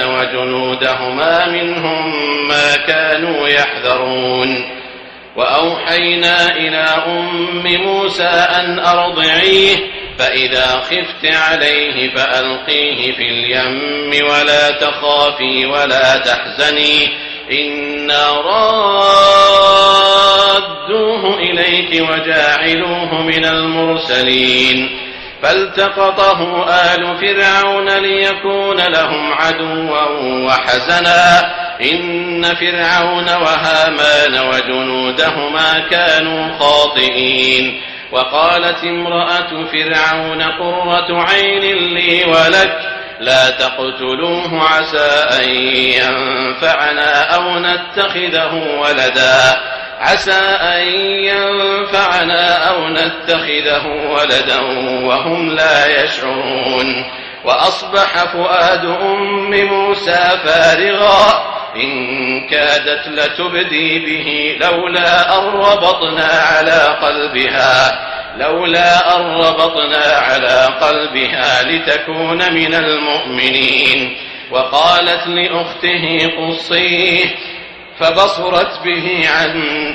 وجنودهما منهم ما كانوا يحذرون. وأوحينا إلى أم موسى أن أرضعيه فإذا خفت عليه فألقيه في اليم ولا تخافي ولا تحزني إنا رادوه إليك وجاعلوه من المرسلين. فالتقطه آل فرعون ليكون لهم عدوا وحزنا إن فرعون وهامان وجنودهما كانوا خاطئين. وقالت امرأة فرعون قرة عين لي ولك لا تقتلوه عسى أن ينفعنا أو نتخذه ولدا وهم لا يشعرون. وأصبح فؤاد أم موسى فارغا إن كادت لتبدي به لولا أن ربطنا على قلبها لتكون من المؤمنين. وقالت لأخته قصيه فبصرت به عن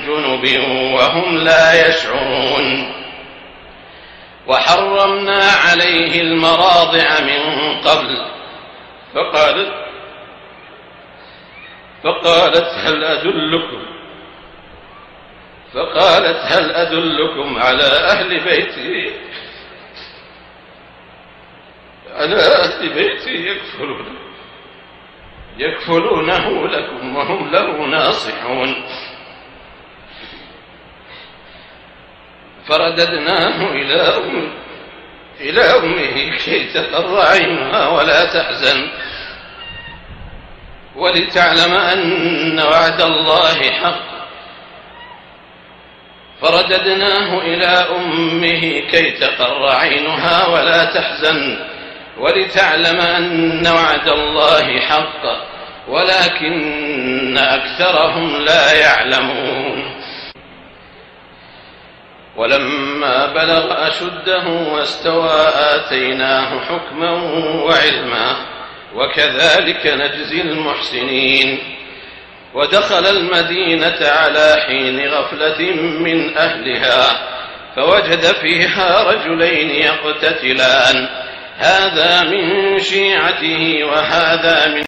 جنب وهم لا يشعرون. وحرمنا عليه المراضع من قبل فقالت هل أدلكم على أهل بيتي يكفلونه لكم وهم له ناصحون. فرددناه إلى أمه كي تقر عينها ولا تحزن ولتعلم أن وعد الله حق. فرددناه إلى أمه كي تقر عينها ولا تحزن ولتعلم أن وعد الله حق ولكن أكثرهم لا يعلمون. ولما بلغ أشده واستوى آتيناه حكما وعلما وكذلك نجزي المحسنين. ودخل المدينة على حين غفلة من أهلها فوجد فيها رجلين يقتتلان هذا من شيعته وهذا من